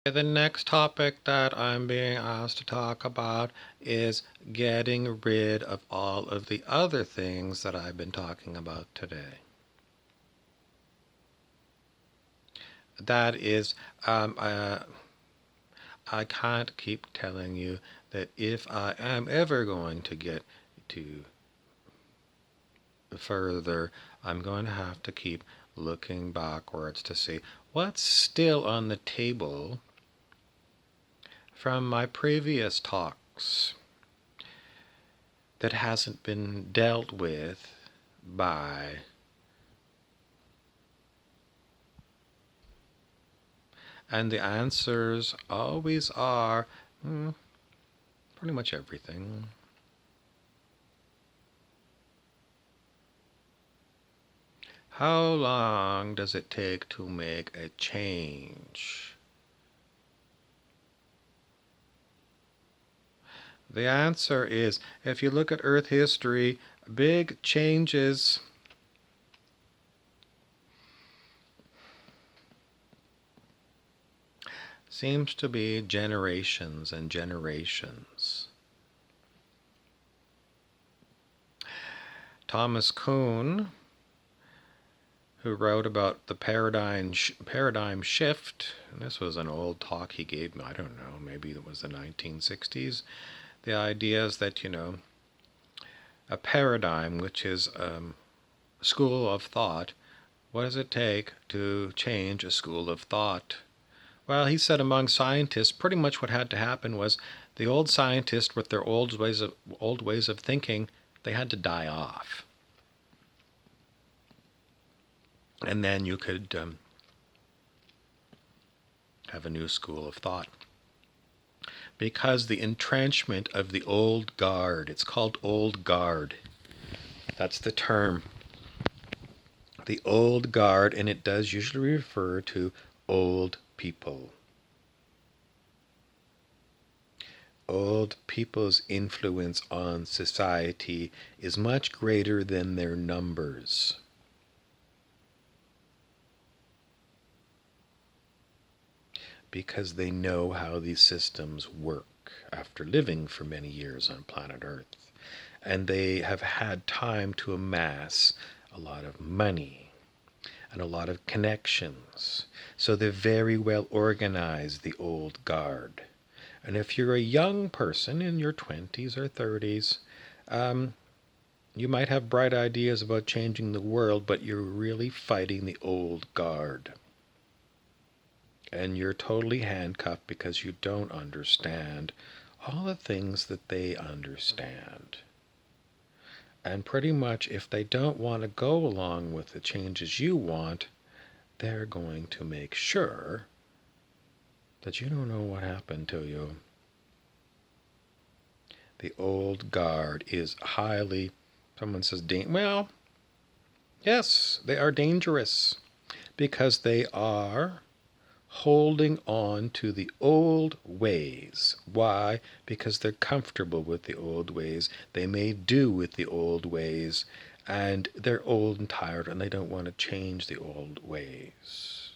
The next topic that I'm being asked to talk about is getting rid of all of the other things that I've been talking about today. That is, um, uh, I can't keep telling you that if I am ever going to get to further, I'm going to have to keep looking backwards to see what's still on the table from my previous talks that hasn't been dealt with by. And the answers always are pretty much everything. How long does it take to make a change? The answer is, if you look at Earth history, big changes seems to be generations and generations. Thomas Kuhn, who wrote about the paradigm shift, and this was an old talk he gave me, I don't know, maybe it was the 1960s. The idea is that, a paradigm, which is a school of thought, what does it take to change a school of thought? Well, he said among scientists, pretty much what had to happen was the old scientists with their old ways of thinking, they had to die off. And then you could have a new school of thought. Because the entrenchment of the old guard, it's called old guard. That's the term. The old guard, and it does usually refer to old people. Old people's influence on society is much greater than their numbers. Because they know how these systems work after living for many years on planet Earth. And they have had time to amass a lot of money and a lot of connections. So they're very well organized, the old guard. And if you're a young person in your 20s or 30s, you might have bright ideas about changing the world, but you're really fighting the old guard. And you're totally handcuffed because you don't understand all the things that they understand. And pretty much if they don't want to go along with the changes you want, they're going to make sure that you don't know what happened to you. The old guard is highly, someone says, well, yes, they are dangerous because they are holding on to the old ways. Why? Because they're comfortable with the old ways. They may do with the old ways, and they're old and tired, and they don't want to change the old ways.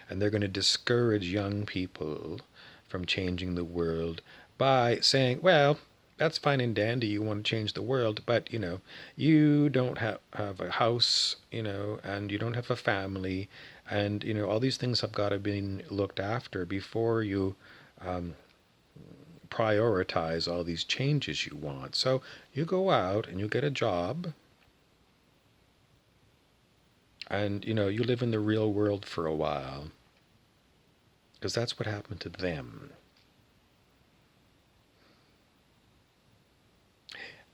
And they're going to discourage young people from changing the world by saying, well, that's fine and dandy, you want to change the world, but, you don't have a house, and you don't have a family, and, all these things have got to be looked after before you prioritize all these changes you want. So you go out and you get a job, and, you live in the real world for a while, because that's what happened to them.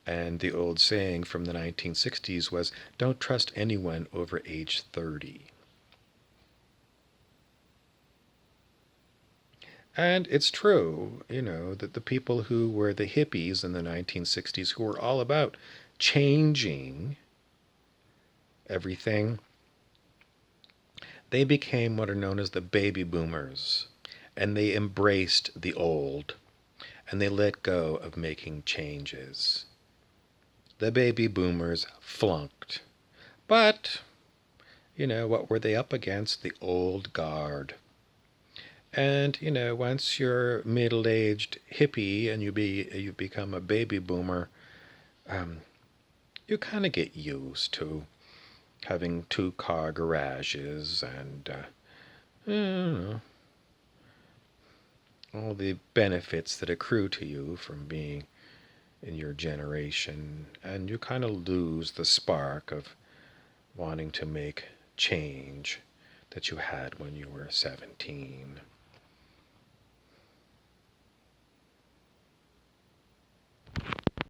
And the old saying from the 1960s was, don't trust anyone over age 30. And it's true, that the people who were the hippies in the 1960s, who were all about changing everything, they became what are known as the baby boomers. And they embraced the old, and they let go of making changes. The baby boomers flunked. But, what were they up against? The old guard. And once you're middle-aged hippie and you become a baby boomer, um, you kind of get used to having two-car garages and you know, all the benefits that accrue to you from being in your generation, and you kind of lose the spark of wanting to make change that you had when you were 17.